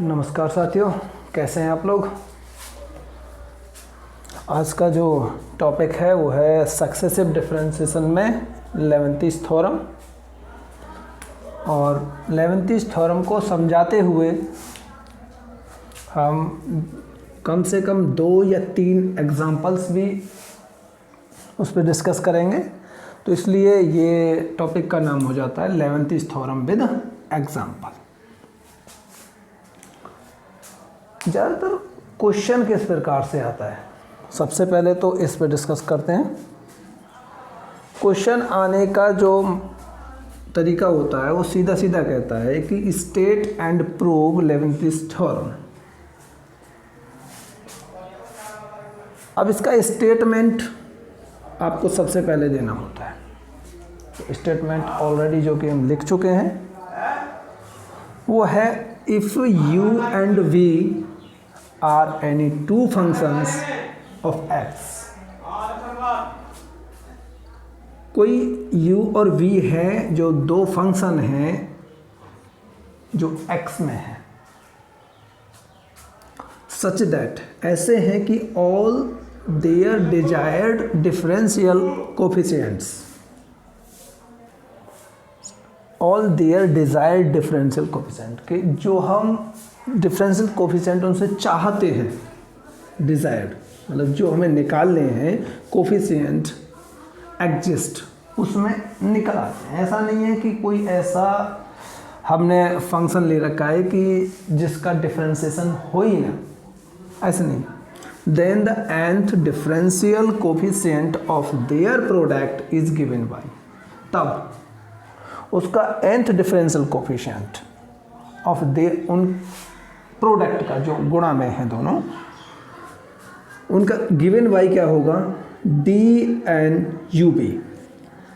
नमस्कार साथियों, कैसे हैं आप लोग। आज का जो टॉपिक है वो है सक्सेसिव डिफरेंशिएशन में लेवेंथीज थ्योरम। और लेवेंथीज थ्योरम को समझाते हुए हम कम से कम 2 या 3 एग्जांपल्स भी उस पर डिस्कस करेंगे। तो इसलिए ये टॉपिक का नाम हो जाता है लेवेंथीज थ्योरम विद एग्जांपल। ज़्यादातर क्वेश्चन किस प्रकार से आता है, सबसे पहले तो इस पर डिस्कस करते हैं। क्वेश्चन आने का जो तरीका होता है वो सीधा सीधा कहता है कि स्टेट एंड प्रूव लेवेंथीज थ्योरम। अब इसका स्टेटमेंट आपको सबसे पहले देना होता है। तो स्टेटमेंट ऑलरेडी जो कि हम लिख चुके हैं वो है if u and v are any two functions of x। कोई u और v है जो दो फंक्शन हैं जो x में है, सच दैट ऐसे हैं कि all their desired differential coefficients, all their desired differential coefficient के जो हम डिफरेंशियल कोफिशिएंट उनसे चाहते हैं, डिज़ायर्ड मतलब जो हमें निकालने हैं कोफिशिएंट एग्जिस्ट, उसमें निकल आते हैं। ऐसा नहीं है कि कोई ऐसा हमने फंक्शन ले रखा है कि जिसका डिफरेंशिएशन हो ही ना, ऐसा नहीं। Then the nth differential coefficient of their product is given by, तब उसका nth differential coefficient of they उन प्रोडक्ट का जो गुणा में है दोनों, उनका गिवन बाई क्या होगा, डी एन यू बी,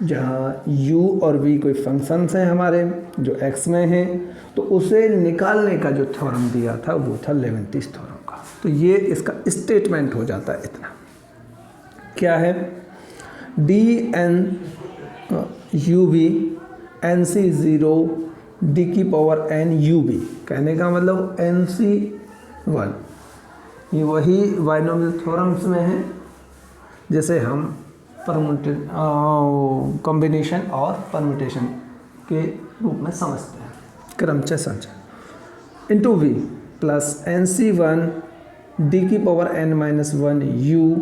जहाँ u और v कोई फंक्शंस हैं हमारे जो x में हैं, तो उसे निकालने का जो थ्योरम दिया था वो था लेवेंथीज थ्योरम का। तो ये इसका स्टेटमेंट हो जाता है। इतना क्या है, d n u b n c zero d की पावर एन यू बी, कहने का मतलब एन सी वन, ये वही बाइनोमियल थ्योरम्स में है जैसे हम कॉम्बिनेशन और परम्यूटेशन के रूप में समझते हैं, क्रमचय संचय, into v plus n C one d की power n minus one u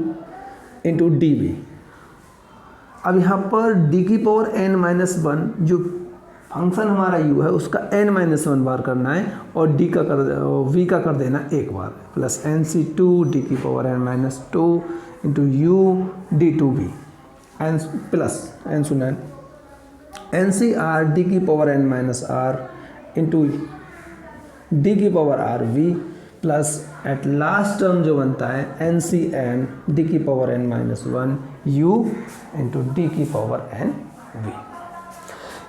into d v. अब यहाँ पर d की पावर n माइनस वन जो फंक्शन हमारा u है उसका n माइनस वन बार करना है और v का कर देना एक बार, plus n C two d की power n minus two into u d two v n plus n sun n C r d की power n minus r into d की power r v plus at last term जो बनता है n C n d की power n minus one u into d की power n v.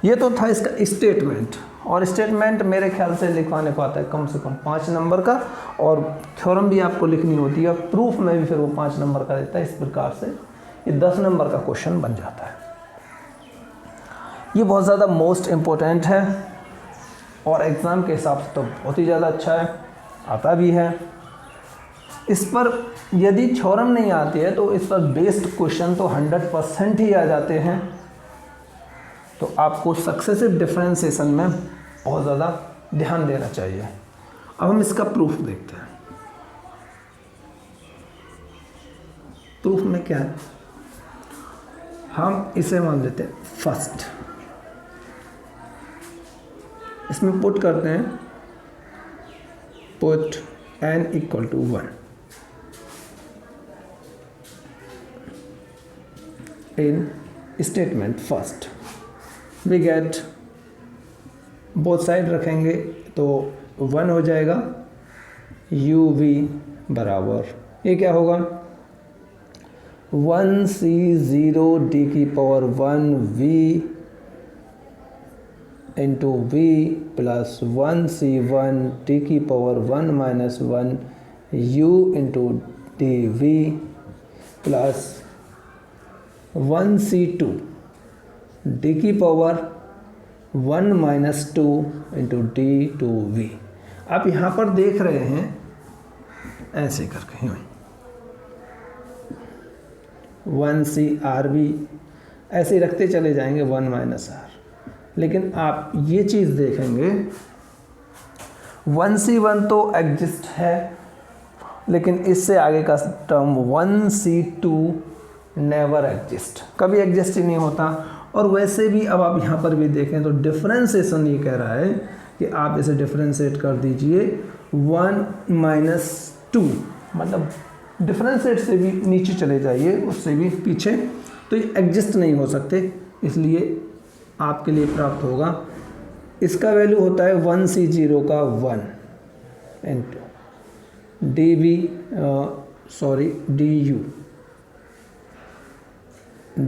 ये तो था इसका स्टेटमेंट। और स्टेटमेंट मेरे ख्याल से लिखवाने को आता है कम से कम 5 नंबर का, और थ्योरम भी आपको लिखनी होती है, प्रूफ में भी फिर वो 5 नंबर का देता है। इस प्रकार से ये 10 नंबर का क्वेश्चन बन जाता है। ये बहुत ज़्यादा मोस्ट इम्पोर्टेंट है और एग्ज़ाम के हिसाब से तो बहुत ही ज़्यादा अच्छा है, आता भी है। इस पर यदि थ्योरम नहीं आती है तो इस पर बेस्ड क्वेश्चन तो 100% ही आ जाते हैं। तो आपको सक्सेसिव डिफरेंशिएशन में बहुत ज़्यादा ध्यान देना चाहिए। अब हम इसका प्रूफ देखते हैं। प्रूफ में क्या है, हम इसे मान लेते हैं फर्स्ट, इसमें पुट करते हैं put n equal to 1 in statement first. We get, both side रखेंगे तो 1 हो जाएगा, u v बराबर ये क्या होगा 1c0 d की power 1 v into v plus 1c1 d की power 1 minus 1 u into d v plus 1c2 d की power 1 minus 2 into d two v. आप यहाँ पर देख रहे हैं ऐसे करके 1CRV ऐसे ही रखते चले जाएंगे 1 - R। लेकिन आप ये चीज़ देखेंगे 1C1 तो एग्जिस्ट है, लेकिन इससे आगे का टर्म 1C2 नेवर एग्जिस्ट, कभी एग्जिस्ट ही नहीं होता। और वैसे भी अब आप यहाँ पर भी देखें तो डिफरेंशिएशन ये कह रहा है कि आप इसे डिफरेंशिएट कर दीजिए 1 - 2, मतलब डिफरेंशिएट से भी नीचे चले जाइए, उससे भी पीछे, तो ये एग्जिस्ट नहीं हो सकते। इसलिए आपके लिए प्राप्त होगा, इसका वैल्यू होता है 1C0 का 1 इंटू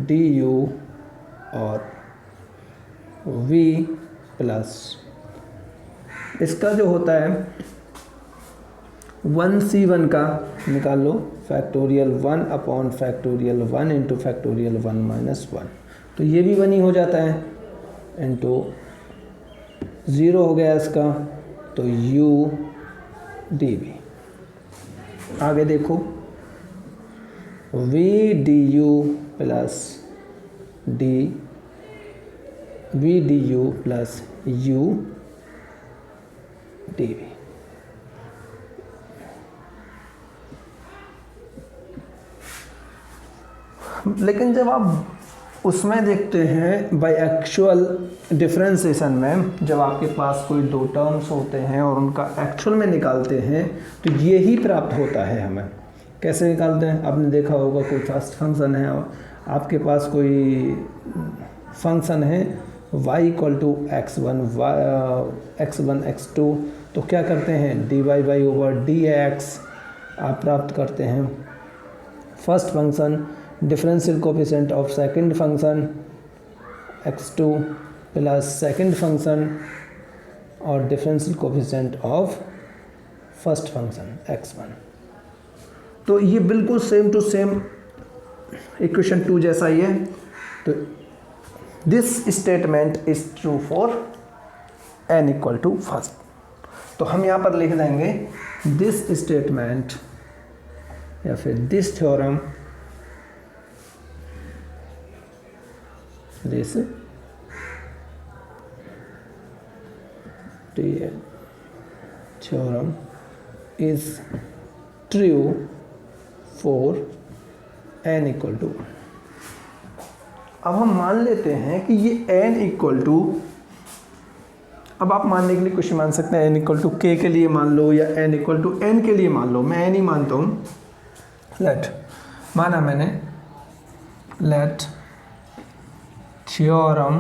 du और v प्लस इसका जो होता है 1C1 का निकाल लो, factorial 1 upon factorial 1 into factorial 1 - 1, तो ये भी 1 ही हो जाता है, इंटू 0 हो गया इसका, तो u dv। आगे देखो v du plus v du plus u dv। लेकिन जब आप उसमें देखते हैं बाय एक्चुअल डिफरेंशिएशन में, जब आपके पास कोई दो टर्म्स होते हैं और उनका एक्चुअल में निकालते हैं तो ये ही प्राप्त होता है हमें। कैसे निकालते हैं? आपने देखा होगा कोई फर्स्ट फंक्शन है, आपके पास कोई फंक्शन है y = x1 x2, तो क्या करते हैं dy/dx आप प्राप्त करते हैं। First function differential coefficient of second function x2 plus second function और differential coefficient of first function x1। तो ये बिल्कुल सेम टू सेम इक्वेशन 2 जैसा ही है। तो this statement is true for n = first. तो हम यहाँ पर लिख देंगे दिस स्टेटमेंट या फिर this theorem, this theorem is true for n = 1। अब हम मान लेते हैं कि ये n = अब आप मानने के लिए कुछ मान सकते हैं n = k के लिए मान लो या n = n के लिए मान लो। मैं n ही मानता हूँ। माना मैंने late theorem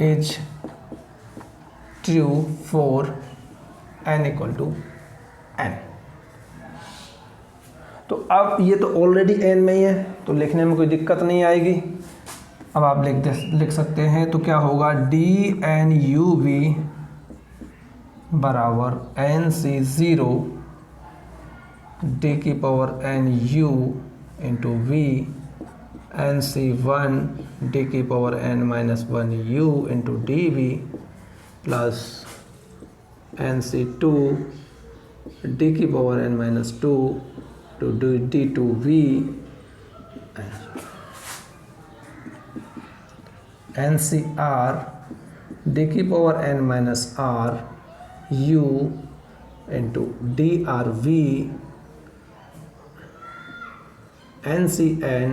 is true for n = n। तो अब ये तो ऑलरेडी n में ही है, तो लिखने में कोई दिक्कत नहीं आएगी। अब आप लिख सकते हैं, तो क्या होगा dnuv बराबर nc0 d⁻nu into v nc1 d⁻n-1u into dv plus nc2 d⁻n-2 to d2v ncr d⁻n-r u into drv ncn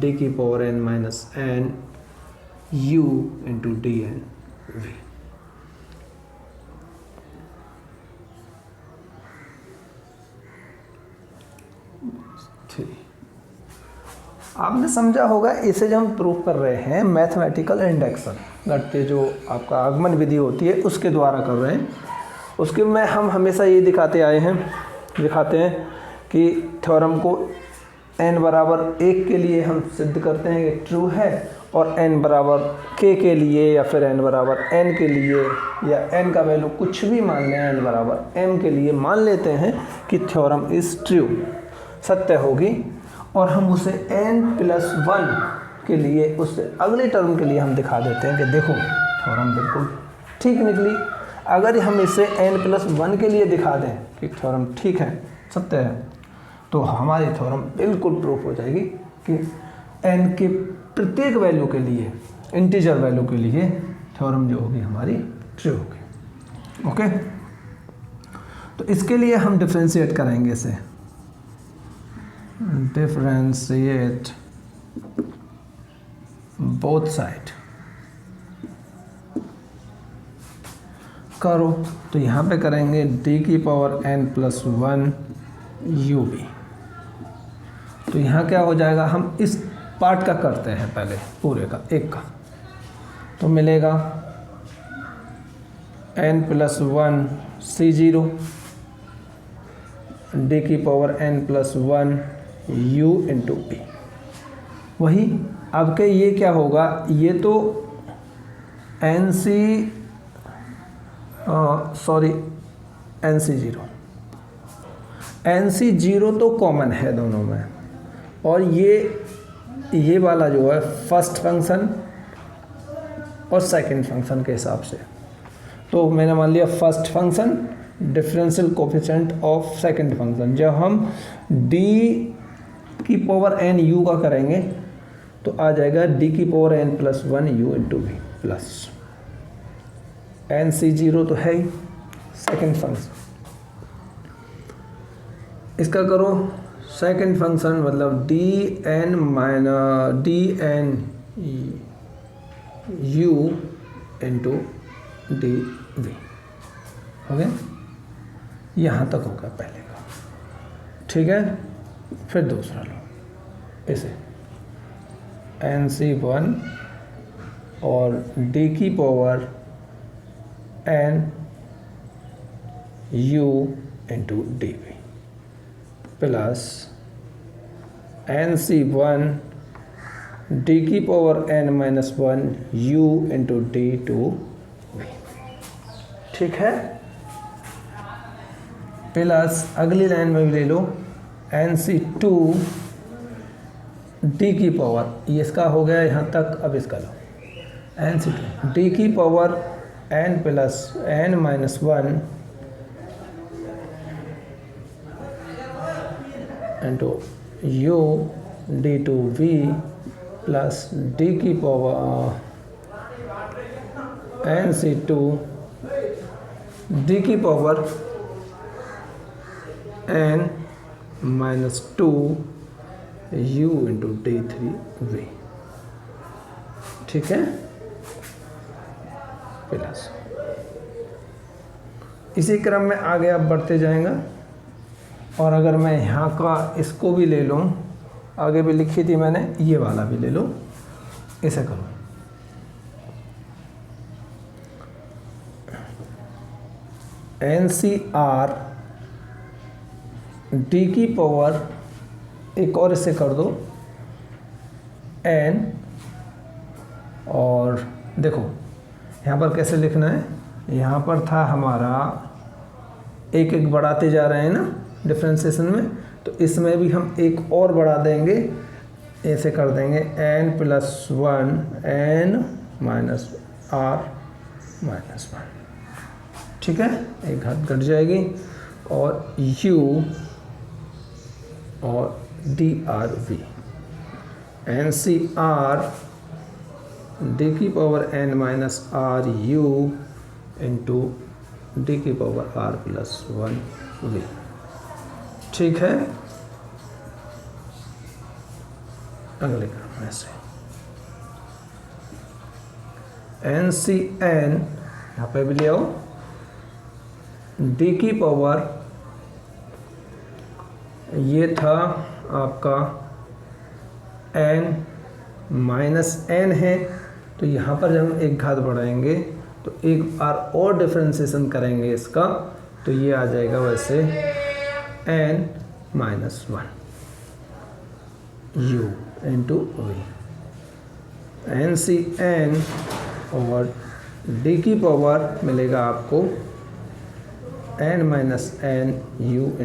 d⁻n-n u into dnv। आपने समझा होगा, इसे जब हम प्रूफ कर रहे हैं मैथमेटिकल इंडक्शन घटते जो आपका आगमन विधि होती है उसके द्वारा कर रहे हैं। उसके में हम हमेशा ये दिखाते हैं कि थ्योरम को n बराबर 1 के लिए हम सिद्ध करते हैं कि ट्रू है, और n बराबर k के लिए या फिर n बराबर n के लिए या n का वैल्यू कुछ भी मान लें n बराबर m के लिए मान लेते हैं कि थ्योरम इज़ ट्रू, सत्य होगी। और हम उसे n+1 के लिए, उससे अगले टर्म के लिए हम दिखा देते हैं कि देखो थ्योरम बिल्कुल ठीक निकली। अगर हम इसे n+1 के लिए दिखा दें कि थ्योरम ठीक है, सत्य है, तो हमारी थ्योरम बिल्कुल प्रूफ हो जाएगी कि n के प्रत्येक वैल्यू के लिए, इंटीजर वैल्यू के लिए थ्योरम जो होगी हमारी ट्रू होगी। ओके, तो इसके लिए हम डिफ्रेंशिएट करेंगे इसे, डिफ्रेंशिएट बोथ साइड करो, तो यहाँ पे करेंगे d⁻n+1 ub। तो यहाँ क्या हो जाएगा, हम इस पार्ट का करते हैं पहले, पूरे का एक का, तो मिलेगा n+1 c0 d⁻n+1 u × p। वही अब के ये क्या होगा, ये तो nc0 तो कॉमन है दोनों में, और ये वाला जो है फर्स्ट फंक्शन और सेकंड फंक्शन के हिसाब से, तो मैंने मान लिया first function differential coefficient of second function. जब हम d⁻n u का करेंगे तो आ जाएगा d⁻n+1 u × v plus nc0 तो है ही सेकंड फंक्शन, इसका करो सेकंड फंक्शन, मतलब dn u × dv हो गया। यहाँ तक होगा पहले का, ठीक है। फिर दूसरा लो, इसे nc1 और d⁻n u × dv plus nc1 d⁻n−1 u × d⁻v, ठीक है। प्लस अगली लाइन में भी ले लो nc2 d⁻, ये इसका हो गया यहाँ तक, अब इसका लो nc2 d⁻n+n−1 × u d⁻v plus nc2 d⁻n−2 u × d3v, ठीक है। प्लस इसी क्रम में आगे आप बढ़ते जाएंगे, और अगर मैं यहाँ का इसको भी ले लूँ, आगे भी लिखी थी मैंने, ये वाला भी ले लो, इसे करो NCR d⁻, एक और इसे कर दो n, और देखो यहाँ पर कैसे लिखना है, यहाँ पर था हमारा एक एक बढ़ाते जा रहे हैं ना डिफ्रेंसिएशन में, तो इसमें भी हम एक और बढ़ा देंगे, ऐसे कर देंगे n+1 n−r−1, ठीक है, एक घात घट जाएगी, और u और dRv NCR d⁻n−r u × d⁻r+1v, ठीक है। अगले क्रम में से NCN यहाँ पे भी ले आओ d⁻, ये था आपका n-n है, तो यहाँ पर जब हम एक घात बढ़ाएंगे तो एक बार और डिफरेंशिएशन करेंगे इसका, तो ये आ जाएगा वैसे n-1 u × v, NCN और d⁻ मिलेगा आपको n-n u ×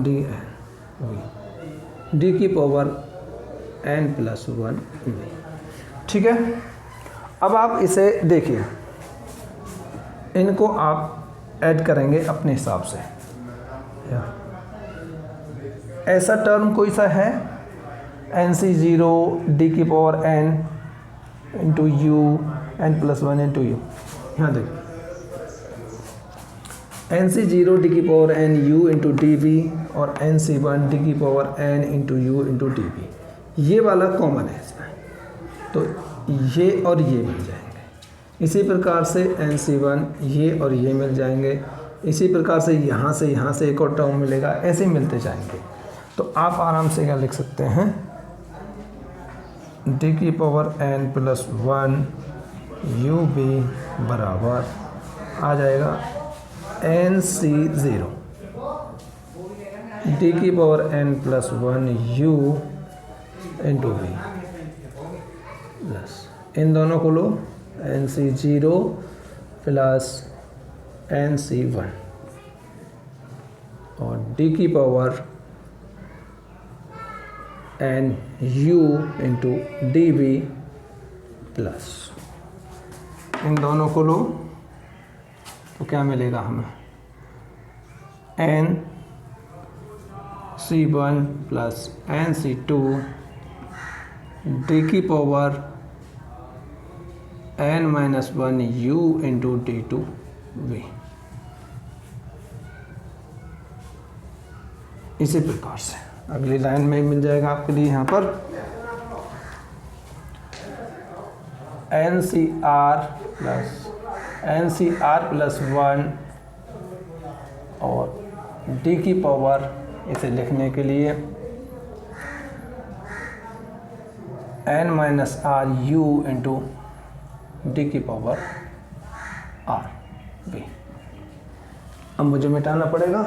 d⁻n v, D की पावर n प्लस 1 v। ठीक है, अब आप इसे देखिए, इनको आप ऐड करेंगे अपने हिसाब से। ऐसा टर्म कोई सा है NC0 डी की power n into u n plus 1 into u. यहाँ देखिए NC0 डी की power n u into d v और NC1 डी की power n into u into d v, ये वाला कॉमन है इसमें, तो ये और ये मिल जाएंगे। इसी प्रकार से NC1 ये और ये मिल जाएंगे। इसी प्रकार से यहाँ से एक और टर्म मिलेगा, ऐसे ही मिलते जाएंगे। तो आप आराम से क्या लिख सकते हैं, डी की power n plus 1 u b बराबर आ जाएगा NC0 डी की power n plus 1 u into v plus, इन दोनों को लो, NC0 प्लस NC1 और डी की power n u into d v plus, इन दोनों को लो तो क्या मिलेगा हमें, NC1 प्लस NC2 डी की power n minus 1 u into d two v. इसी प्रकार से अगली लाइन में मिल जाएगा आपके लिए यहाँ पर NCR प्लस 1 और डी की पावर, इसे लिखने के लिए n minus r u into d की पावर आर बी। अब मुझे मिटाना पड़ेगा,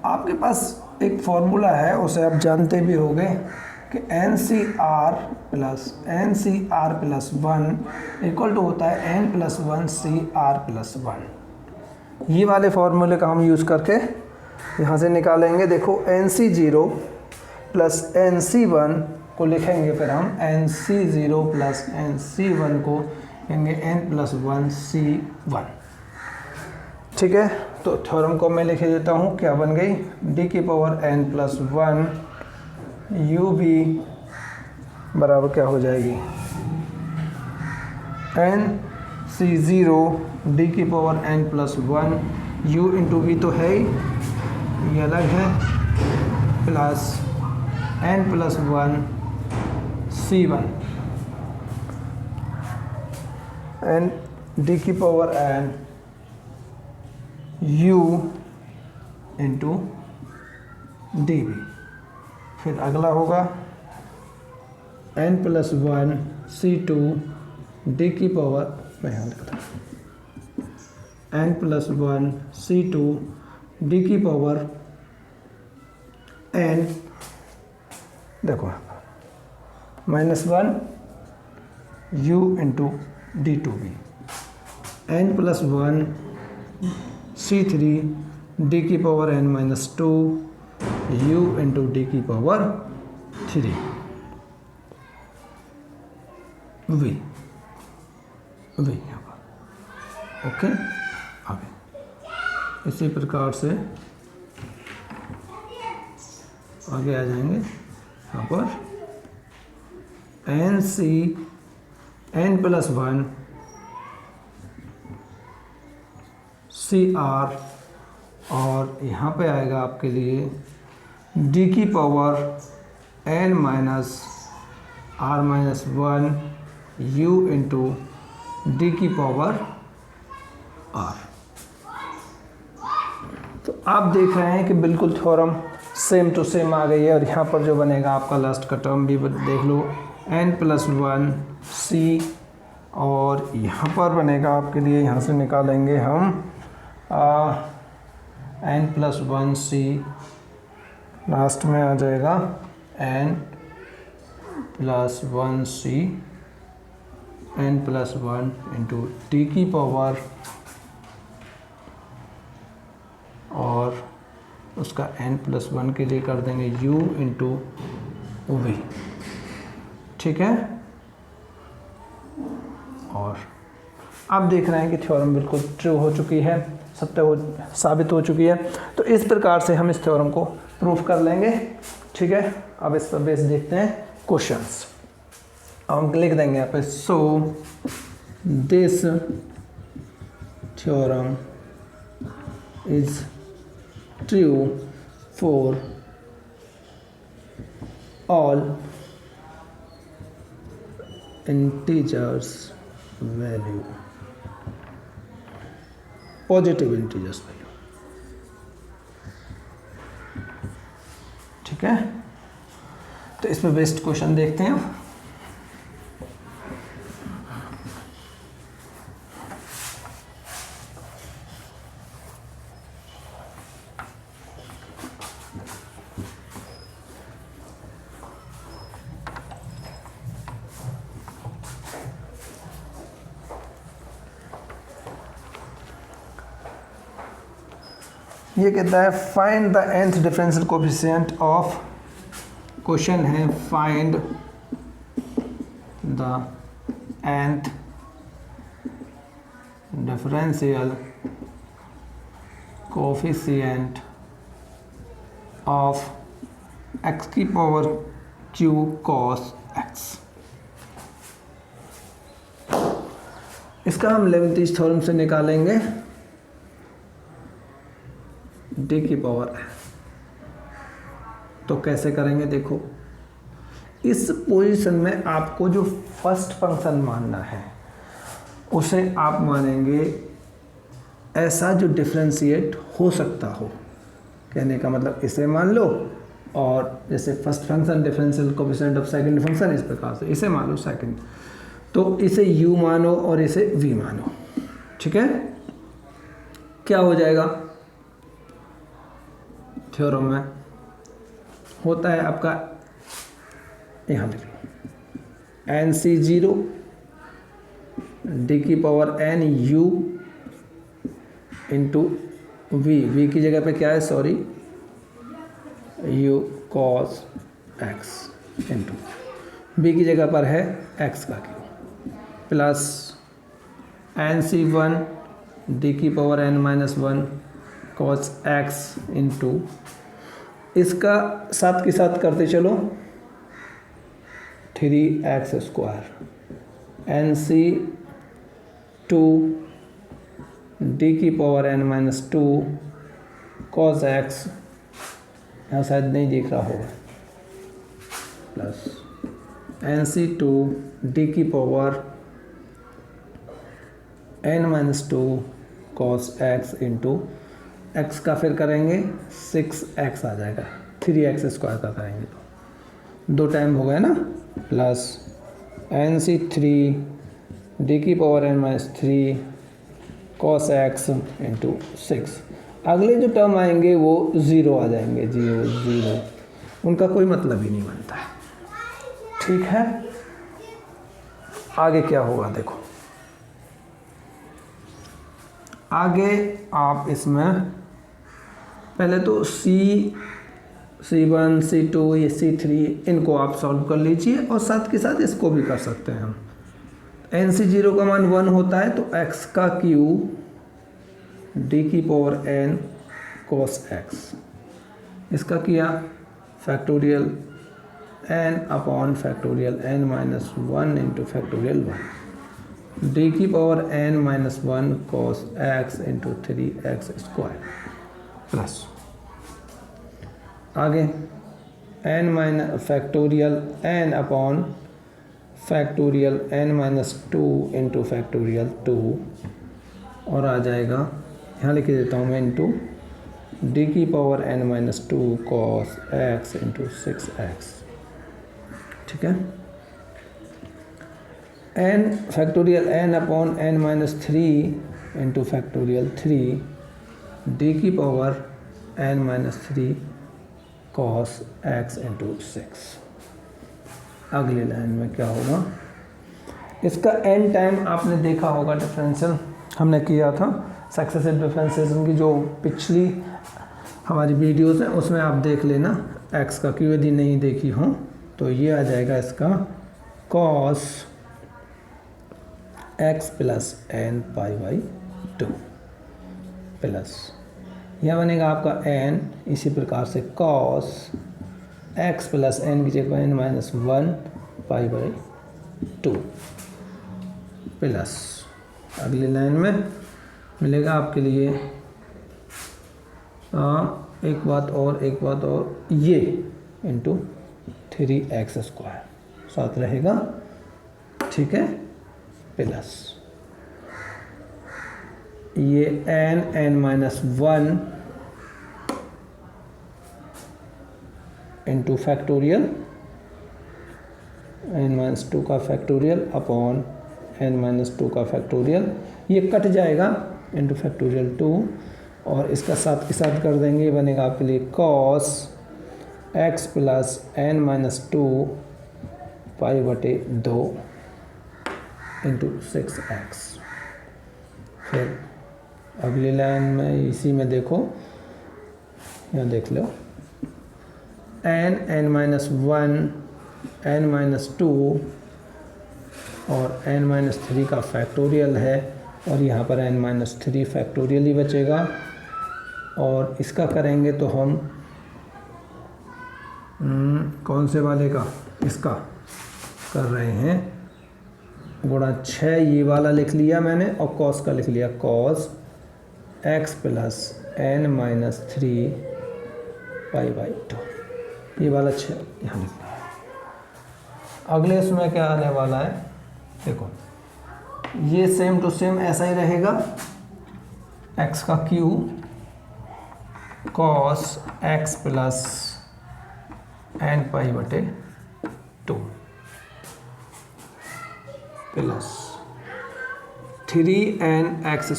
आपके पास एक फॉर्मूला है, उसे आप जानते भी होंगे कि NCR प्लस 1 इक्वल टू होता है n प्लस 1 CR प्लस 1। ये वाले फॉर्मूले का हम यूज़ करके यहाँ से निकालेंगे। देखो NC0 प्लस NC1 को लिखेंगे, फिर हम NC0 प्लस NC1 को लिखेंगे n प्लस 1 C1। ठीक है, तो थ्योरम को मैं लिख देता हूँ, क्या बन गई, डी की power n plus 1 u b बराबर क्या हो जाएगी, NC0 डी की power n plus 1 u into v तो है ही, ये अलग है, plus n plus 1 C1 n d की power n u into d v. फिर अगला होगा n प्लस 1 C2 डी की पावर, मैं यहाँ लिखता हूँ n प्लस 1 C2 डी की पावर n, देखो minus 1 u into d two v, n plus 1 C3 d की power n minus 2 u into d की पावर 3 v यहाँ पर। ओके, आगे इसी प्रकार से आगे आ जाएंगे यहाँ पर n प्लस 1 CR और यहाँ पे आएगा आपके लिए d की power n minus r minus 1 u into d की पावर r। तो आप देख रहे हैं कि बिल्कुल थ्योरम सेम टू सेम आ गई है। और यहाँ पर जो बनेगा आपका लास्ट का टर्म भी देख लो, n+1c, और यहाँ पर बनेगा आपके लिए, यहाँ से निकालेंगे हम n+1c, लास्ट में आ जाएगा n+1c, n+1 इंटू टी की पावर, और उसका n+1 के लिए कर देंगे u इंटू v। ठीक है, और आप देख रहे हैं कि थ्योरम बिल्कुल ट्रू हो चुकी है, साबित हो चुकी है। तो इस प्रकार से हम इस थ्योरम को प्रूफ कर लेंगे। ठीक है, अब इस पर बेस देखते हैं क्वेश्चंस। अब हम लिख देंगे यहाँ पे, so this theorem is true for all integers value, positive integers value. ठीक है, तो इसमें बेस्ड क्वेश्चन देखते हैं। ये कहता है find the nth differential coefficient of, question है find the nth differential coefficient of x की पावर q cos x। इसका हम लेवेंथीज थ्योरम से निकालेंगे डी की पावर। तो कैसे करेंगे, देखो इस पोजीशन में आपको जो फर्स्ट फंक्शन मानना है उसे आप मानेंगे ऐसा जो डिफरेंशिएट हो सकता हो। कहने का मतलब इसे मान लो, और जैसे first function differential coefficient of second function, इस प्रकार से इसे मान लो सेकंड, तो इसे u मानो और इसे v मानो। ठीक है, क्या हो जाएगा थ्योरम में, होता है आपका, यहाँ लिख लो nc0 डी की power n u into v की जगह पे क्या है, sorry, u cos x into b की जगह पर है x का क्यू, प्लस nc1 डी की power n-1 cos x into, इसका साथ के साथ करते चलो 3x², nc2 डी की पावर n-2 cos x, यहाँ शायद नहीं दिख रहा होगा, प्लस nc2 डी की power n-2 cos x into x का फिर करेंगे 6x आ जाएगा, 3x² का करेंगे तो 2 टाइम हो गया ना, प्लस nc3 डी की power n-3 cos x into 6। अगले जो टर्म आएंगे वो 0 आ जाएंगे, 0, उनका कोई मतलब ही नहीं बनता है। ठीक है, आगे क्या होगा देखो, आगे आप इसमें पहले तो C1 C2 ये C3 इनको आप सॉल्व कर लीजिए, और साथ के साथ इसको भी कर सकते हैं हम। nc0 का मान 1 होता है तो x का क्यू डी की पावर n cos x, इसका किया factorial n upon factorial n-1 into factorial 1 d की power n-1 cos x into 3x² plus आगे factorial n upon factorial n-2 into factorial 2, और आ जाएगा, यहाँ लिख देता हूँ मैं, इंटू डी की power n minus 2 cos x into 6x, ठीक है। n factorial n upon n minus 3 into factorial 3 D की power n minus 3 cos x into 6। अगली लाइन में क्या होगा, इसका n टाइम आपने देखा होगा, डिफरेंशियल हमने किया था सक्सेसिव डिफरेंशिएशन की जो पिछली हमारी वीडियोस हैं उसमें आप देख लेना x का क्यू, यदि नहीं देखी हो तो ये आ जाएगा इसका cos x plus n pi by 2 plus यह बनेगा आपका n, इसी प्रकार से cos x प्लस n की जगह n minus 1 pi by 2 plus अगली लाइन में मिलेगा आपके लिए एक बात और ये इंटू 3x स्क्वायर साथ रहेगा, ठीक है, प्लस ये n minus 1 into factorial n minus 2 का फैक्टोरियल अपॉन n माइनस 2 का फैक्टोरियल, ये कट जाएगा इंटू फैक्टोरियल 2 और इसका साथ के साथ कर देंगे, ये बनेगा आपके लिए cos x plus n minus 2 पाई बटे 2 इंटू 6x। फिर अगली लाइन में इसी में देखो, यहाँ देख लो n माइनस 1 n माइनस 2 और n माइनस 3 का फैक्टोरियल है और यहाँ पर n माइनस 3 फैक्टोरियल ही बचेगा और इसका करेंगे तो हम कौन से वाले का, इसका कर रहे हैं गुणा 6, ये वाला लिख लिया मैंने और cos का लिख लिया cos x plus n minus 3 pi by 2, ये वाला 6 यहाँ लिख लिया। अगले इसमें क्या आने वाला है, देखो ये सेम टू सेम ऐसा ही रहेगा, x का Q cos x plus n पाई बटे 2 plus 3nx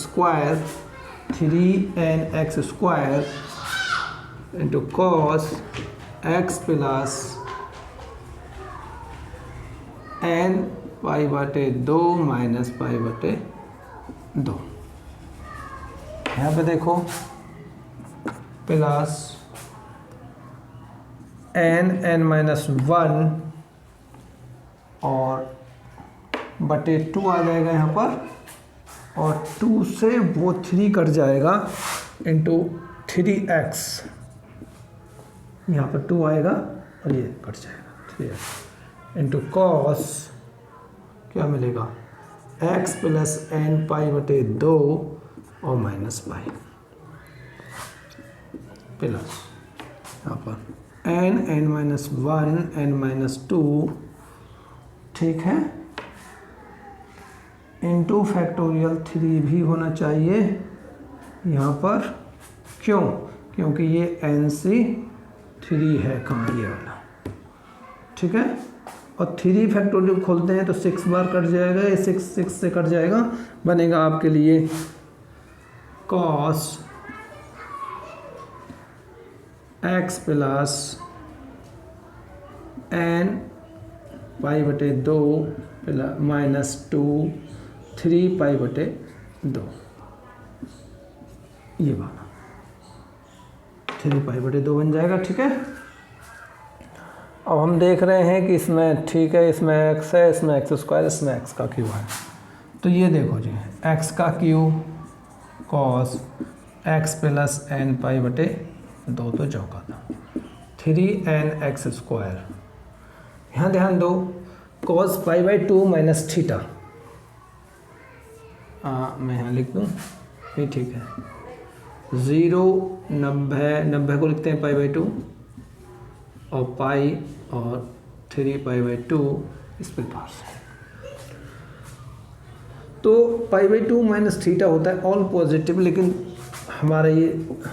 square into cos x plus n पाई बटे 2 माइनस पाई बटे 2। यहाँ पे देखो प्लस n माइनस 1 और बटे 2 आ जाएगा यहाँ पर और 2 से वो 3 कट जाएगा इंटू 3x, यहाँ पर 2 आएगा और ये कट जाएगा 3x इंटू cos क्या मिलेगा x प्लस n पाई बटे 2 और माइनस पाई प्लस यहाँ पर n माइनस 1 n माइनस 2, ठीक है, इंटू फैक्टोरियल 3 भी होना चाहिए यहाँ पर, क्यों, क्योंकि ये NC3 है, कहाँ ये वाला, ठीक है, और 3 फैक्टोरियल खोलते हैं तो 6 बार कट जाएगा, ये 6 से कट जाएगा, बनेगा आपके लिए cos x प्लस n पाई बटे 2 माइनस 2 3 पाई बटे 2, ये वाला 3 पाई बटे 2 बन जाएगा, ठीक है। अब हम देख रहे हैं कि इसमें, ठीक है, इसमें x है, इसमें x स्क्वायर, इसमें x का क्यू है, तो ये देखो जी x का Q cos x plus n पाई बटे 2 तो चौका था 3nx स्क्वायर, यहाँ ध्यान दो cos pi by 2 minus theta, मैं यहाँ लिख दूँ, ये ठीक है, 0 90 को लिखते हैं पाई बाई 2 और पाई और 3 पाई बाई 2 इस प्रकार से, तो पाई बाई 2 माइनस थीटा होता है ऑल पॉजिटिव, लेकिन हमारा ये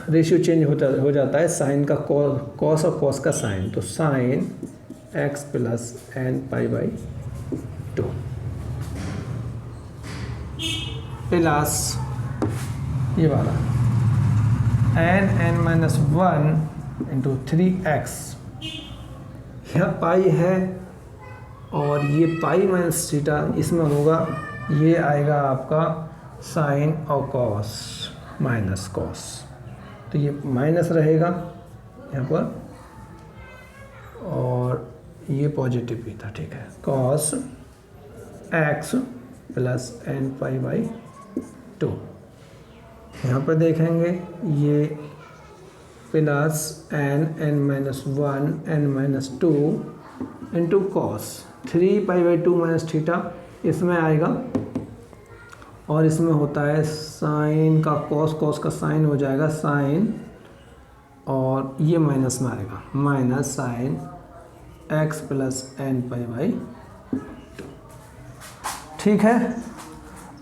रेशियो चेंज हो जाता है साइन का कॉस और कॉस का साइन, तो sine x plus n pi by 2 plus ये वाला एन माइनस 1 इंटू 3x, यह पाई है और ये पाई माइनस थीटा, इसमें होगा ये आएगा आपका साइन और कॉस माइनस कॉस, तो ये माइनस रहेगा यहाँ पर और ये पॉजिटिव भी था, ठीक है। Cos x plus n pi by 2, यहाँ पर देखेंगे ये plus n minus 1 n minus 2 into cos 3 pi by 2 minus theta, इसमें आएगा और इसमें होता है साइन का कॉस का साइन हो जाएगा साइन और ये माइनस में आएगा minus sine x plus n pi by 2, ठीक है।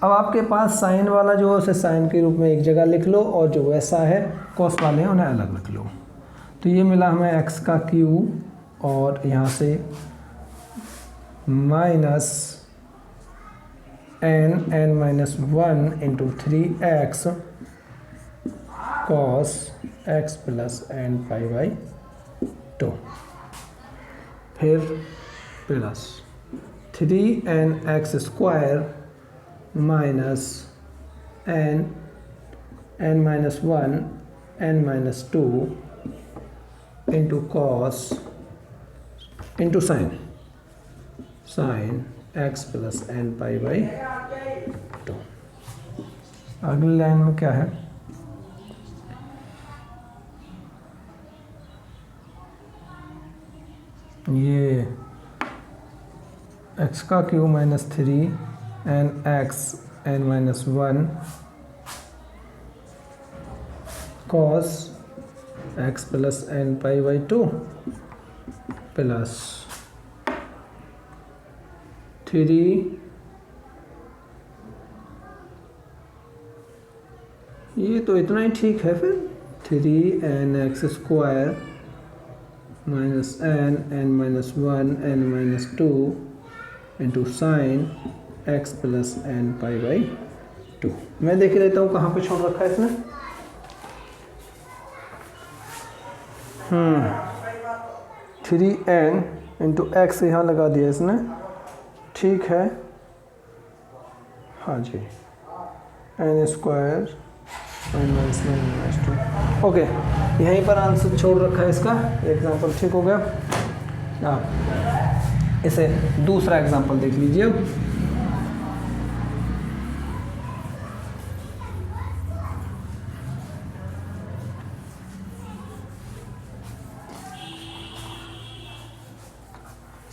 अब आपके पास साइन वाला जो है उसे साइन के रूप में एक जगह लिख लो और जो वैसा है कॉस वाले हैं उन्हें अलग रख लो। तो ये मिला हमें x का क्यू और यहाँ से minus n minus 1 into 3x cos x plus n pi by 2, फिर plus 3nx square minus n minus 1 n minus 2 into cos into sine x plus n pi by 2। अगली लाइन में क्या है, ये x का cube minus 3 n x n minus 1 cos x plus n pi by 2 plus 3 ये तो इतना ही ठीक है। फिर 3nx square minus n minus 1 n minus 2 into sine x plus n pi by 2। मैं देख लेता हूँ कहाँ पे छोड़ रखा है इसने। 3n इंटू एक्स यहाँ लगा दिया इसने, ठीक है। हाँ जी, एन स्क्वायर माइनस 2, ओके। यहीं पर आंसर छोड़ रखा है इसका एग्जाम्पल, ठीक हो गया। आप इसे दूसरा एग्जाम्पल देख लीजिए अब।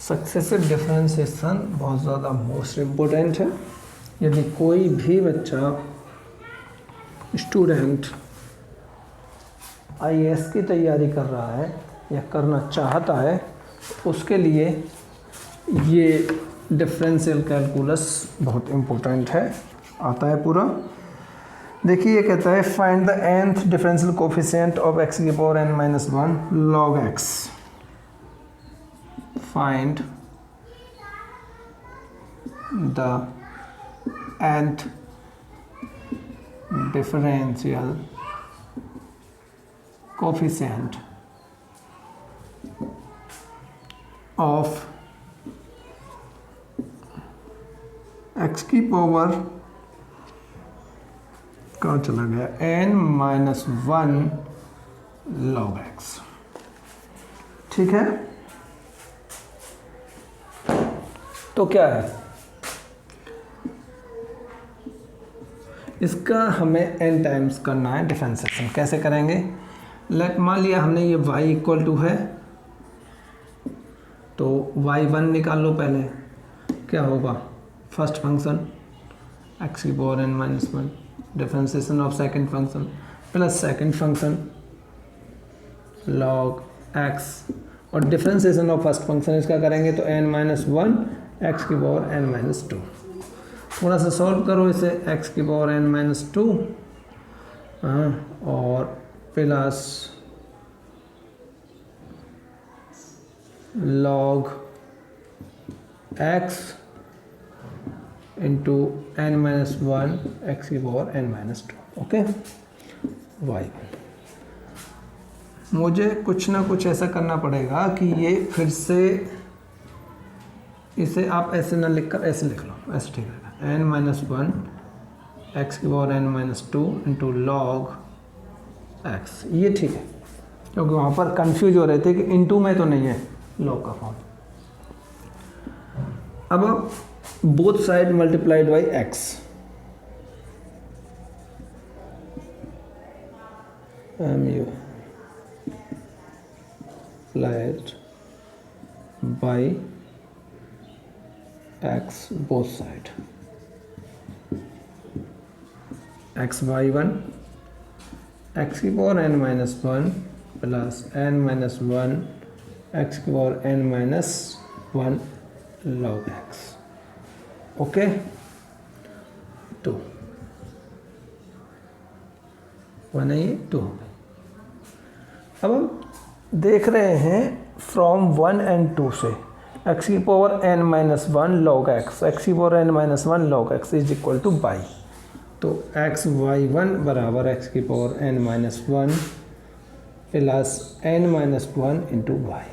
सक्सेसिव डिफरेंशिएशन बहुत ज़्यादा मोस्ट इम्पोर्टेंट है। यदि कोई भी बच्चा स्टूडेंट आईएएस की तैयारी कर रहा है या करना चाहता है, उसके लिए ये डिफरेंशियल कैलकुलस बहुत इम्पोर्टेंट है, आता है पूरा। देखिए ये कहता है find the nth differential coefficient of x की power n minus 1 log x। Find the nth differential coefficient of x की पावर कहाँ चला गया n माइनस 1 log x, ठीक है। तो क्या है इसका, हमें n टाइम्स करना है डिफरेंशिएशन। कैसे करेंगे, लेट मान लिया हमने ये y इक्वल टू है, तो y1 निकाल लो पहले। क्या होगा, फर्स्ट फंक्शन x की power n minus 1 differentiation of second function plus second function log x, और डिफरेंशिएशन ऑफ फर्स्ट फंक्शन इसका करेंगे तो n माइनस 1 x की पावर n माइनस 2। थोड़ा सा सॉल्व करो इसे, x की पावर n माइनस 2 और plus log x into n minus one x की power n minus two. Okay, y मुझे कुछ ना कुछ ऐसा करना पड़ेगा कि ये फिर से, इसे आप ऐसे ना लिखकर ऐसे लिख लो, ऐसे ठीक रहेगा। n माइनस वन एक्स की power n minus two into log x, ये ठीक है, क्योंकि वहाँ पर कंफ्यूज हो रहे थे कि इंटू में तो नहीं है लॉग का फॉर्म। अब both side multiplied by x, mu multiplied by x both side, x by 1 x की power n minus one plus n minus one x की power n minus one log x। Okay, two one है, ये to हो गई। अब हम देख रहे हैं फ्रॉम वन एंड टू से x की power n minus one log x, x की power n minus one log x is equal to by. तो x वाई वन बराबर x की power n minus one plus n minus one into y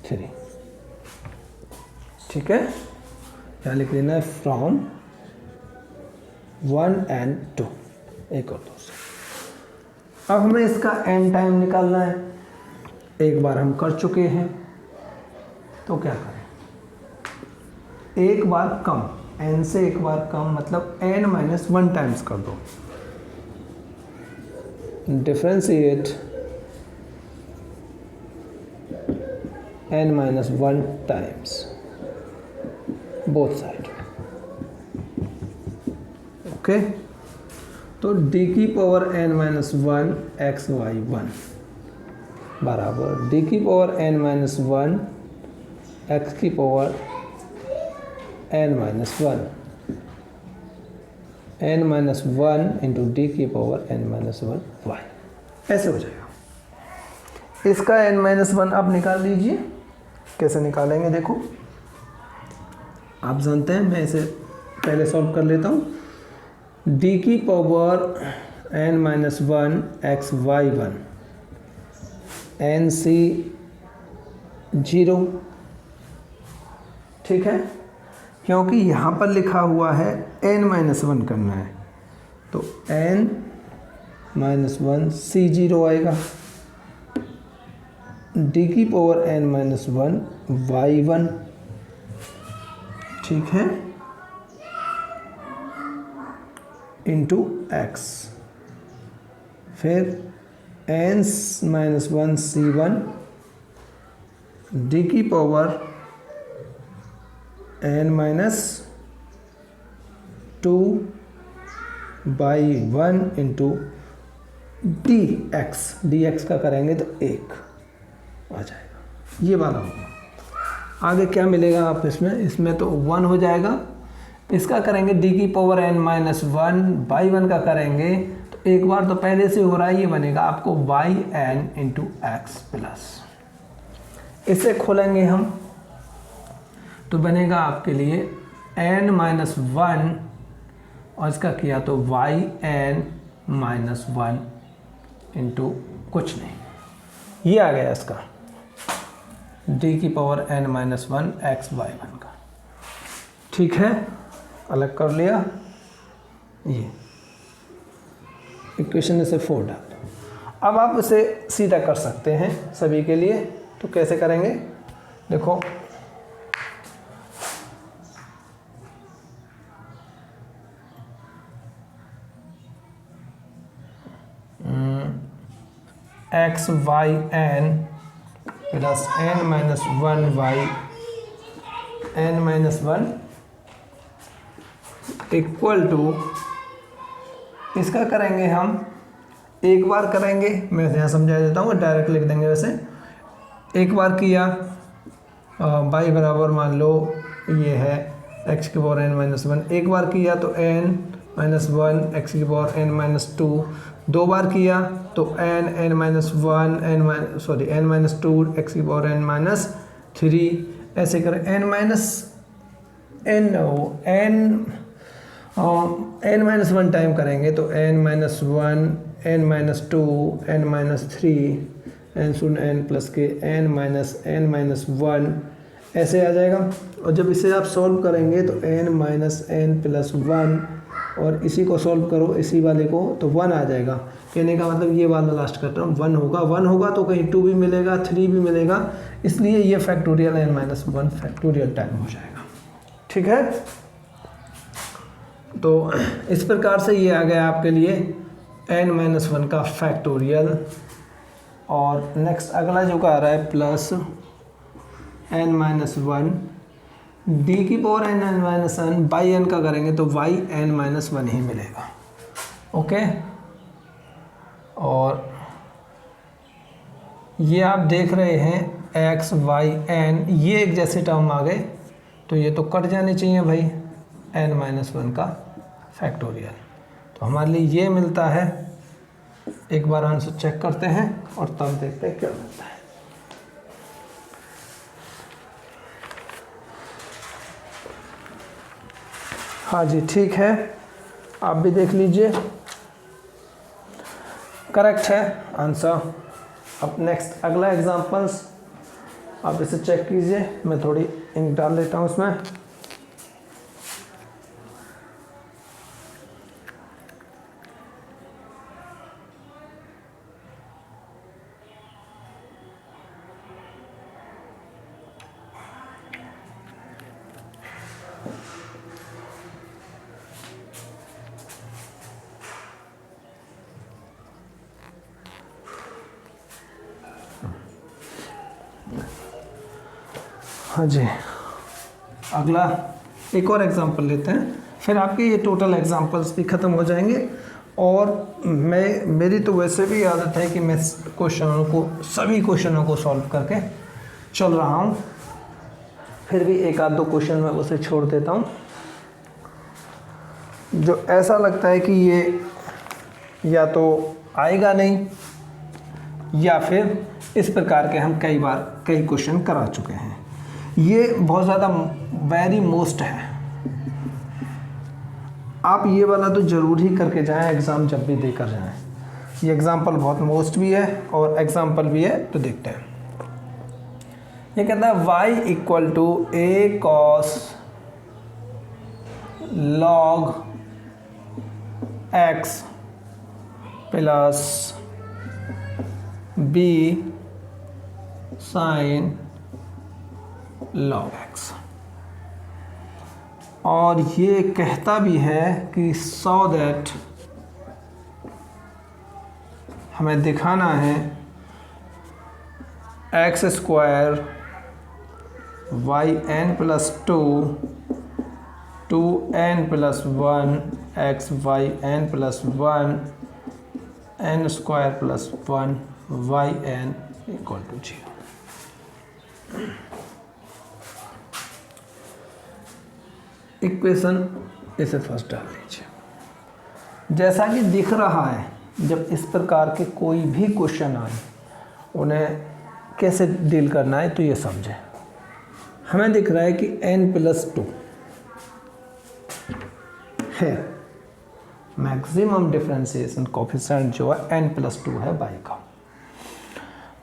three. ठीक है, यहाँ लिख लेना है फ्रॉम वन एंड टू, एक और दूसरा। अब हमें इसका n टाइम निकालना है, एक बार हम कर चुके हैं, तो क्या करें, एक बार कम, n से एक बार कम मतलब n माइनस वन टाइम्स कर दो। Differentiate n minus one times both side. Okay, तो d की power n minus one x y one बराबर d की power n minus one x की power n minus one, n minus one into d की power n minus one y, ऐसे हो जाएगा। इसका n माइनस वन आप निकाल लीजिए। कैसे निकालेंगे देखो, आप जानते हैं, मैं इसे पहले सॉल्व कर लेता हूँ। d की power n minus one x y one, n c zero, ठीक है, क्योंकि यहाँ पर लिखा हुआ है n माइनस वन करना है, तो n minus one c zero आएगा। d की power n minus one y one, ठीक है, इंटू x, फिर n minus one c one, d की power n minus two by one into d x का करेंगे तो एक आ जाएगा, ये वाला होगा। आगे क्या मिलेगा आप इसमें तो वन हो जाएगा। इसका करेंगे d की power n minus one by one का करेंगे तो एक बार तो पहले से हो रहा है, ये बनेगा आपको y n into x plus, इसे खोलेंगे हम तो बनेगा आपके लिए n माइनस वन और इसका किया तो y n minus one into कुछ नहीं, ये आ गया इसका d की power n minus one x y one का। ठीक है, अलग कर लिया, ये इक्वेशन से 4 डाल दो। अब आप इसे सीधा कर सकते हैं सभी के लिए, तो कैसे करेंगे देखो, x y n plus n minus one y n minus one equal to, इसका करेंगे हम एक बार करेंगे, मैं यहाँ समझा देता हूँ, डायरेक्ट लिख देंगे। वैसे एक बार किया बाई बराबर मान लो ये है x की पावर n माइनस वन, एक बार किया तो n -1 एक्स की पावर n माइनस 2, 2 बार किया तो n minus 1 n minus 2 x की पावर n माइनस 3, ऐसे करें n minus n minus 1 time करेंगे तो n minus 1 n minus 2 n minus 3 n शून्य n प्लस के n माइनस 1 ऐसे आ जाएगा। और जब इसे आप सॉल्व करेंगे तो n माइनस n प्लस 1 और इसी को सॉल्व करो इसी वाले को तो 1 आ जाएगा। कहने का मतलब ये वाला लास्ट का टर्म 1 होगा तो कहीं 2 भी मिलेगा 3 भी मिलेगा, इसलिए ये factorial n minus 1 factorial time हो जाएगा। ठीक है, तो इस प्रकार से ये आ गया आपके लिए n माइनस 1 का फैक्टोरियल। और नेक्स्ट अगला जो का आ रहा है प्लस n माइनस 1 डी की power n minus 1 by n का करेंगे तो y n माइनस 1 ही मिलेगा। ओके, और ये आप देख रहे हैं x y n ये एक जैसे टर्म आ गए तो ये तो कट जाने चाहिए भाई, n माइनस 1 का फैक्टोरियल। तो हमारे लिए ये मिलता है, एक बार आंसर चेक करते हैं और तब देखते हैं क्या मिलता है। हाँ जी ठीक है, आप भी देख लीजिए, करेक्ट है आंसर। अब नेक्स्ट अगला एग्जांपल्स आप इसे चेक कीजिए, मैं थोड़ी इंक डाल देता हूँ उसमें। हाँ जी, अगला एक और एग्जांपल लेते हैं, फिर आपके ये टोटल एग्जांपल्स भी ख़त्म हो जाएंगे। और मेरी तो वैसे भी आदत है कि मैं सभी क्वेश्चनों को सॉल्व करके चल रहा हूँ, फिर भी एक आध दो क्वेश्चन मैं उसे छोड़ देता हूँ जो ऐसा लगता है कि ये या तो आएगा नहीं या फिर इस प्रकार के हम कई क्वेश्चन करा चुके हैं। ये बहुत ज़्यादा वेरी मोस्ट है, आप ये वाला तो ज़रूर ही करके जाएं एग्ज़ाम जब भी देकर जाएं। ये एग्ज़ाम्पल बहुत मोस्ट भी है और एग्ज़ाम्पल भी है, तो देखते हैं। ये कहता है y equal to a cos log x plus b sin log x, और ये कहता भी है कि सो दैट हमें दिखाना है x square y n plus 2 2n plus 1 x y n plus 1 n square plus 1 y n equal to 0। Equation इसे फर्स्ट डाल लीजिए। जैसा कि दिख रहा है, जब इस प्रकार के कोई भी क्वेश्चन आए उन्हें कैसे डील करना है तो ये समझें। हमें दिख रहा है कि n प्लस 2 है, मैक्सिमम डिफरेंशिएशन कोफिशिएंट जो है n प्लस 2 है y का,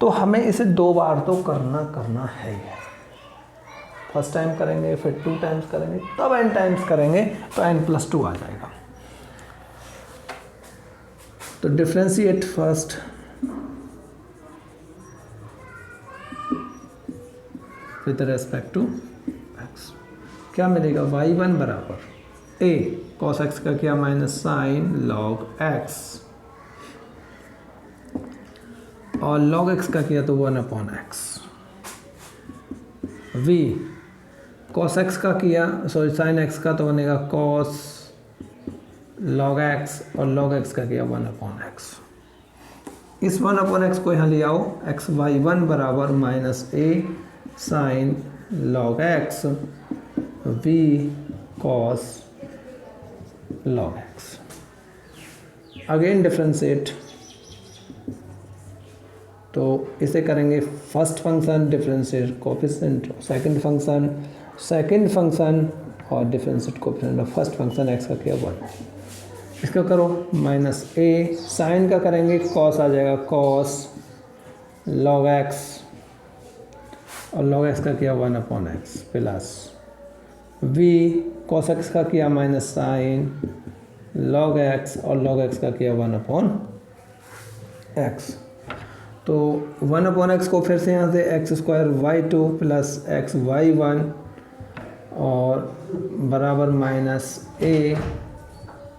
तो हमें इसे 2 बार तो करना है। फर्स्ट टाइम करेंगे, फिर 2 टाइम्स करेंगे, तब n टाइम्स करेंगे तो n प्लस 2 आ जाएगा। तो differentiate first with respect to x, क्या मिलेगा y1 बराबर a cos x का क्या माइनस साइन log x, और log x का किया तो 1/x, v cos x का किया sin x का तो बनेगा cos log x, और log x का किया 1/x। इस 1/x को यहाँ ले आओ, x y1 बराबर minus a sin log x v cos log x। Again differentiate, तो इसे करेंगे first function differentiate coefficient second function और differentiate coefficient of first function x का किया 1। इसका करो माइनस ए, साइन का करेंगे कॉस आ जाएगा कॉस लॉग एक्स और लॉग एक्स का किया 1/x plus v cos x का किया माइनस साइन लॉग एक्स और लॉग एक्स का किया 1/x। तो 1/x को फिर से यहाँ से x² प्लस xy1 और बराबर minus a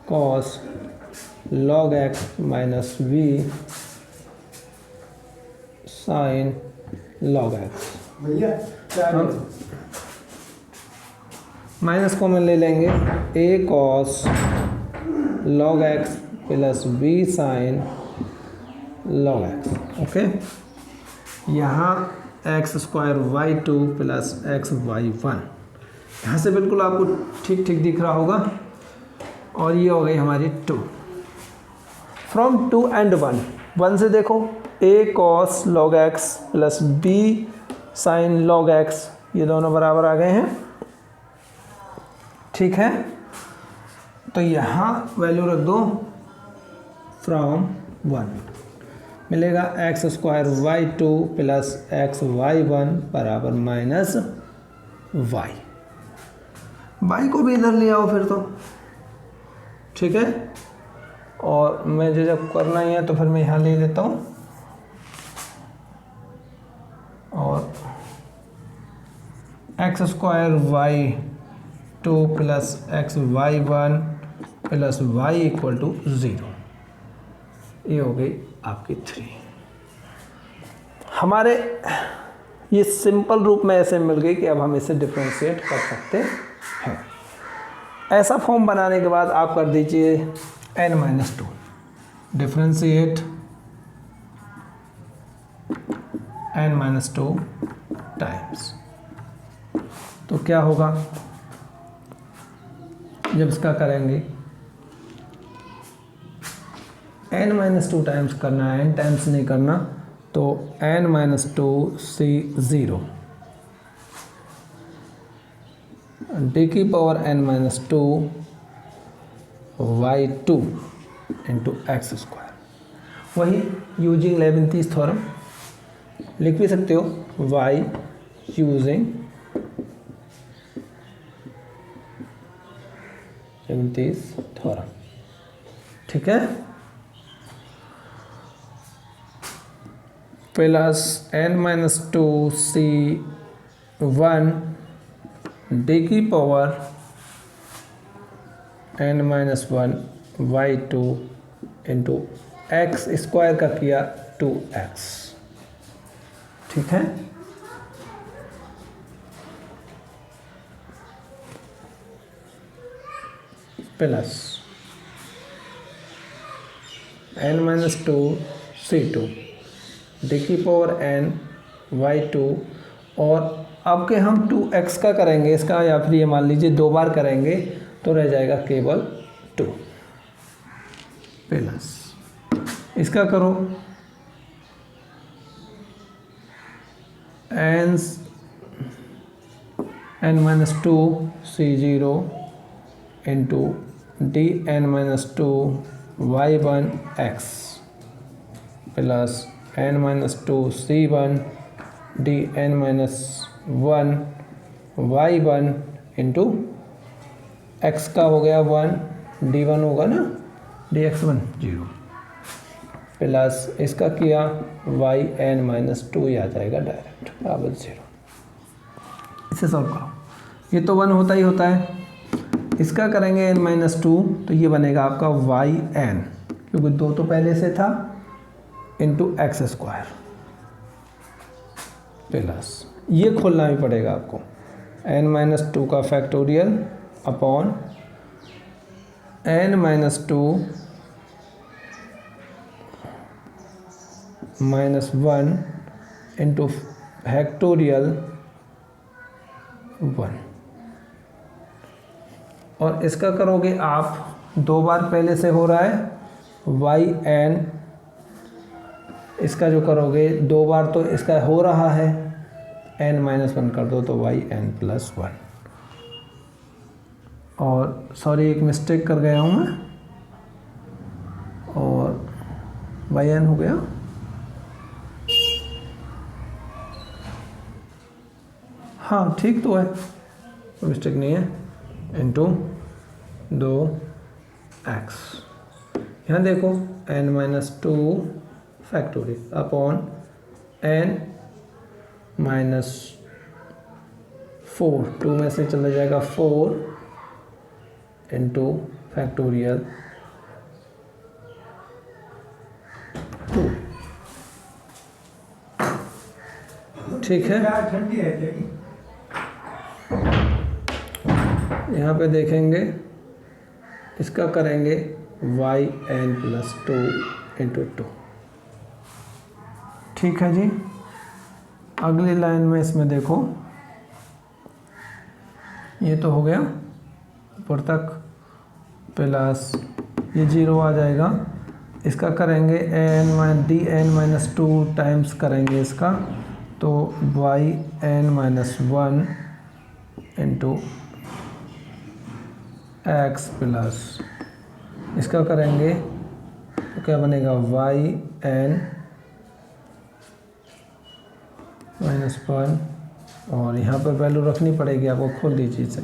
cos log x minus v sine log x. हम माइनस कॉमन ले लेंगे, a cos log x plus b sine log x. Okay, यहाँ x² प्लस xy1, यहाँ से बिल्कुल आपको ठीक ठीक दिख रहा होगा। और ये हो गई हमारी 2 फ्रॉम 2 and 1 से देखो a cos log x plus b sine log x, ये दोनों बराबर आ गए हैं। ठीक है, तो यहाँ वैल्यू रख दो फ्रॉम 1, मिलेगा x² प्लस xy1 बराबर माइनस y को भी इधर ले आओ फिर तो। ठीक है, और मुझे जब करना ही है तो फिर मैं यहाँ ले लेता हूँ और x² plus xy1 plus y equal to 0, ये हो गई आपकी 3। हमारे ये सिंपल रूप में ऐसे मिल गई कि अब हम इसे डिफ्रेंशिएट कर सकते हैं। ऐसा फॉर्म बनाने के बाद आप कर दीजिए n-2 डिफ्रेंशिएट n-2 टाइम्स। तो क्या होगा जब इसका करेंगे n-2 टाइम्स करना है, n टाइम्स नहीं करना, तो n-2 c0 d की power n-2 y2 into x²। वही यूजिंग लेविंथीस थ्योरम लिख भी सकते हो, y यूजिंग लेविंथीस थ्योरम। ठीक है, प्लस n-2 c1 d की power n-1 y2 into x² का किया 2x। ठीक है, प्लस n-2 c2 d की पावर n y2, और अब के हम 2x का करेंगे इसका, या फिर ये मान लीजिए 2 बार करेंगे तो रह जाएगा केवल 2 प्लस इसका करो n-2 c0 into dn-2 y1 x plus n-2 c1 dn-1 y1 into x का हो गया 1, d1 होगा ना, dx1 0 प्लस इसका किया yn-2, ये आ जाएगा डायरेक्ट बराबर 0। इसे सॉल्व करो, ये तो 1 होता ही होता है। इसका करेंगे n-2, तो ये बनेगा आपका yn, क्योंकि 2 तो पहले से था, इंटू x² प्लस ये खोलना भी पड़ेगा आपको, n-2 का factorial upon n-2 -1 into factorial 1, और इसका करोगे आप 2 बार पहले से हो रहा है वाई एन, इसका जो करोगे 2 बार तो इसका हो रहा है, n-1 कर दो तो वाई एन प्लस 1। और सॉरी एक मिस्टेक कर गया हूँ मैं, और वाई एन हो गया, हाँ ठीक तो है, कोई मिस्टेक नहीं है, इंटू 2x। यहाँ देखो n-2 फैक्टोरियल अपॉन n-4, 2 में से चला जाएगा 4 इंटू फैक्टोरियल 2। ठीक है, यहाँ पे देखेंगे इसका करेंगे वाई एन प्लस 2 इंटू 2। ठीक है जी, अगली लाइन में इसमें देखो ये तो हो गया ऊपर तक, प्लस ये 0 आ जाएगा, इसका करेंगे n-2 टाइम्स करेंगे इसका, तो Y n-1 into x plus इसका करेंगे तो क्या बनेगा वाई n-1, और यहाँ पर वैल्यू रखनी पड़ेगी आपको, खोल दीजिए इसे,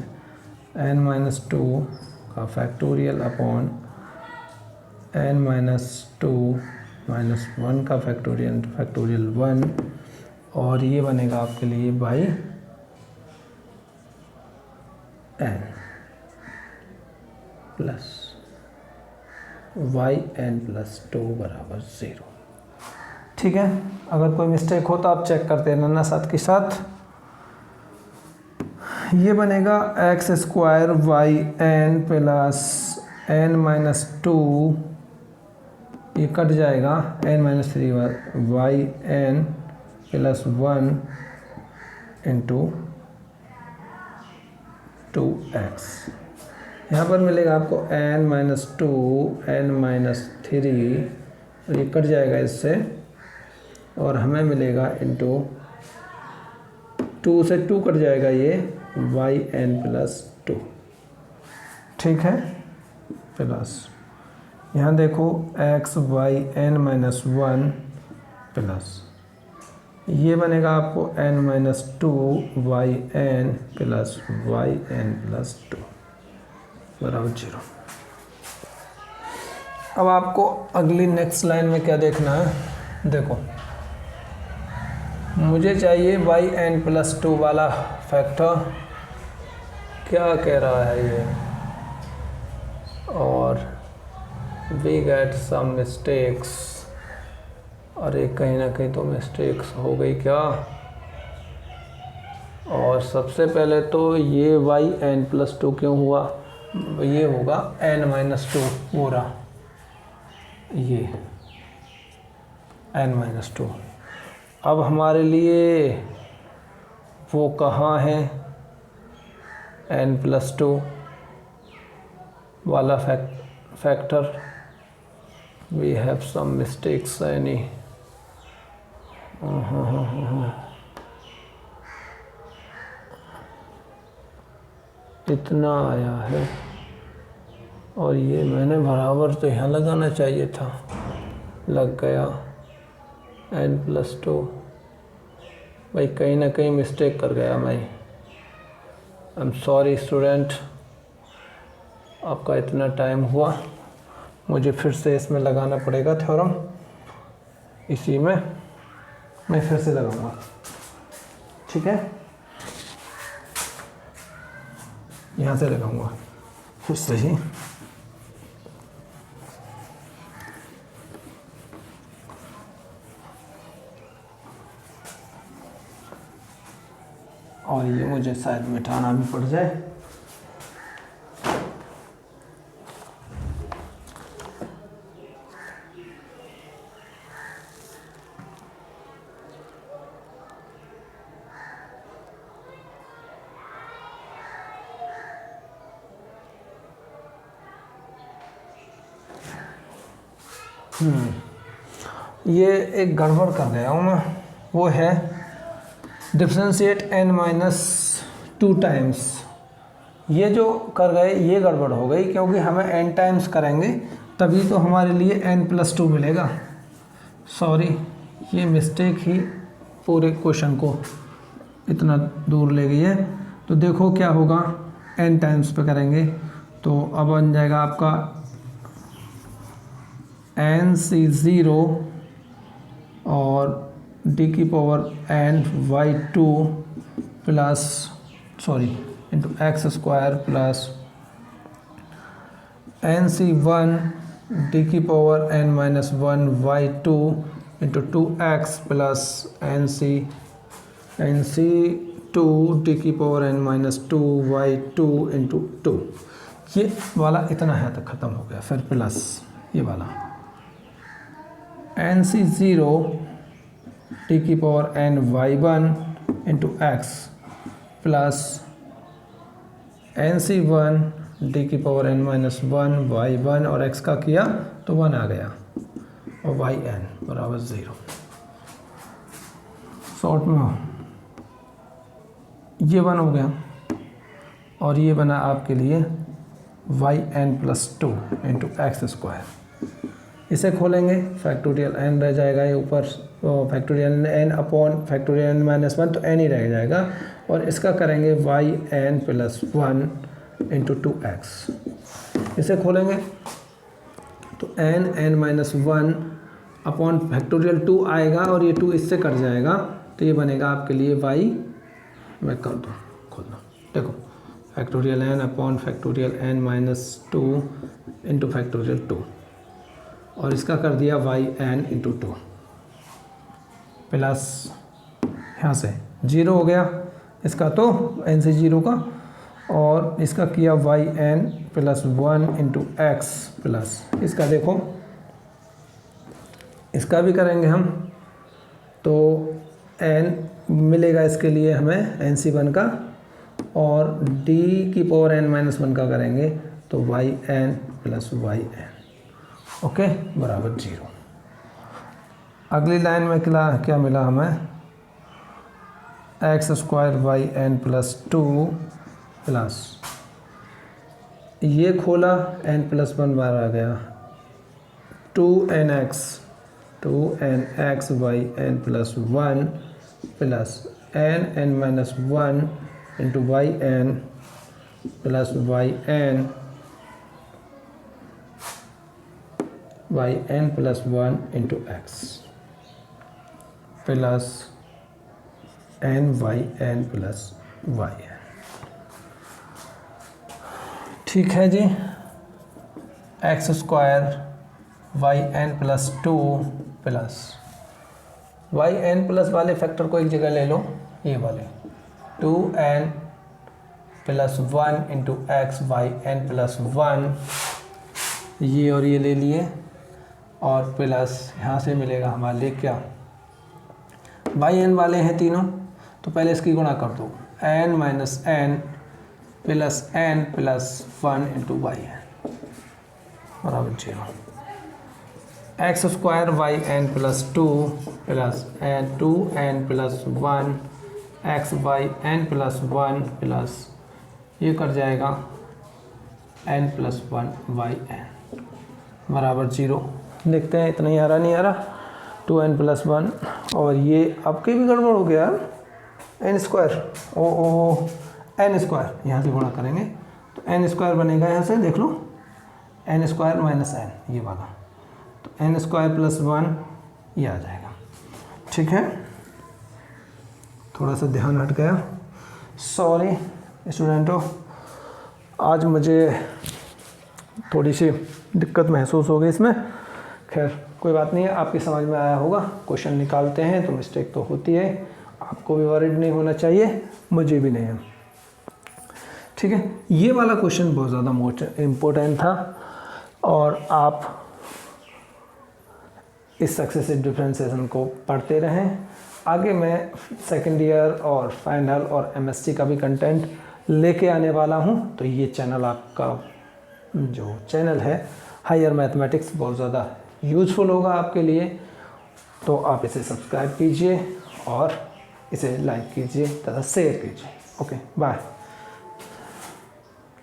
n-2 का फैक्टोरियल अपॉन n-2 -1 का फैक्टोरियल 1, और ये बनेगा आपके लिए by n plus y n plus 2 बराबर 0। ठीक है, अगर कोई मिस्टेक हो तो आप चेक करते रहना साथ के साथ। ये बनेगा x square y n plus n-2, ये कट जाएगा, n-3 Y n plus 1 into 2x। यहाँ पर मिलेगा आपको n-2 n-3, और ये कट जाएगा इससे, और हमें मिलेगा इंटू 2 से 2 कट जाएगा, ये वाई एन प्लस 2। ठीक है, प्लस यहाँ देखो एक्स वाई n-1 प्लस ये बनेगा आपको n-2 y n plus y n plus 2 बराबर 0। अब आपको अगली नेक्स्ट लाइन में क्या देखना है, देखो मुझे चाहिए वाई एन प्लस 2 वाला फैक्टर, क्या कह रहा है ये, और वी गेट सम मिस्टेक्स। अरे कहीं ना कहीं तो मिस्टेक्स हो गई क्या, और सबसे पहले तो ये वाई एन प्लस 2 क्यों हुआ, ये होगा n-2 पूरा, ये n-2। अब हमारे लिए वो कहाँ है n+2 वाला factor, we have some mistakes any, इतना आया है, और ये मैंने बराबर तो यहाँ लगाना चाहिए था, लग गया n+2। भाई कहीं ना कहीं मिस्टेक कर गया मैं, आई एम सॉरी स्टूडेंट, आपका इतना टाइम हुआ, मुझे फिर से इसमें लगाना पड़ेगा थ्योरम, इसी में मैं फिर से लगाऊंगा। ठीक है, यहाँ से लगाऊंगा फिर से ही, और ये मुझे शायद मिटाना भी पड़ जाए। ये एक गड़बड़ कर गया हूँ मैं, वो है डिफ्रेंशिएट n-2 टाइम्स। ये जो कर गए ये गड़बड़ हो गई, क्योंकि हमें n टाइम्स करेंगे तभी तो हमारे लिए n+2 मिलेगा। सॉरी, ये मिस्टेक ही पूरे क्वेश्चन को इतना दूर ले गई है। तो देखो क्या होगा, n टाइम्स पे करेंगे तो अब बन जाएगा आपका nc0 और d⁻n/2 plus into x² plus nc1 d⁻n-1/2 into 2x plus nc2 d⁻n-2/2 into 2। ये वाला इतना है तक ख़त्म हो गया। फिर प्लस ये वाला nc0 d⁻n/1 into x plus nc1 d⁻n-1/1 और x का किया तो 1 आ गया और yn बराबर 0। शॉर्ट में ये 1 हो गया और ये बना आपके लिए yn+2 इंटू x²। इसे खोलेंगे, फैक्टोरियल n रह जाएगा, ये ऊपर factorial n upon factorial n-1 तो n ही रह जाएगा, और इसका करेंगे yn+1 इंटू 2x। इसे खोलेंगे तो n-1 अपॉन फैक्टोरियल 2 आएगा और ये 2 इससे कट जाएगा, तो ये बनेगा आपके लिए y, मैं कर दूँ खोल दो, देखो factorial n upon factorial n-2 into factorial 2 और इसका कर दिया yn इंटू 2 प्लस यहाँ से 0 हो गया इसका, तो nc0 का, और इसका किया yn+1 इंटू x प्लस इसका, देखो इसका भी करेंगे हम तो n मिलेगा इसके लिए हमें nc1 का, और d⁻n-1 का करेंगे तो yn+yn ओके बराबर 0। अगली लाइन में क्या मिला हमें, x² yn+2 प्लस ये खोला n+1 बार आ गया 2nx yn+1 plus n-1 into yn plus yn+1 into x plus ny+yn। ठीक है जी, x² yn+2 plus yn plus वाले फैक्टर को एक जगह ले लो, ये वाले 2n+1 इंटू x yn+1, ये और ये ले लिए, और प्लस यहाँ से मिलेगा हमारे लिए क्या, yn वाले हैं तीनों, तो पहले इसकी गुणा कर दो n-n plus n+1 into yn बराबर 0। x² yn+2 plus 2n+1 x yn+1 plus ये कर जाएगा n+1 yn बराबर 0। देखते हैं इतना ही आ रहा नहीं आ रहा, 2n+1 और ये आपके भी गड़बड़ हो गया n² n² यहाँ से गुणा करेंगे तो n² बनेगा, यहाँ से देख लो n² माइनस n ये वाला, तो n² + 1 ये आ जाएगा। ठीक है, थोड़ा सा ध्यान हट गया, सॉरी स्टूडेंटों, आज मुझे थोड़ी सी दिक्कत महसूस हो गई इसमें। खैर कोई बात नहीं है, आपकी समझ में आया होगा। क्वेश्चन निकालते हैं तो मिस्टेक तो होती है, आपको भी वरीड नहीं होना चाहिए, मुझे भी नहीं है। ठीक है, ये वाला क्वेश्चन बहुत ज़्यादा इम्पोर्टेंट था और आप इस सक्सेसिव डिफरेंशिएशन को पढ़ते रहें। आगे मैं सेकेंड ईयर और फाइनल और एमएससी का भी कंटेंट लेके आने वाला हूँ, तो ये चैनल आपका जो चैनल है हायर मैथमेटिक्स बहुत ज़्यादा यूजफुल होगा आपके लिए, तो आप इसे सब्सक्राइब कीजिए और इसे लाइक कीजिए तथा शेयर कीजिए। Okay, bye.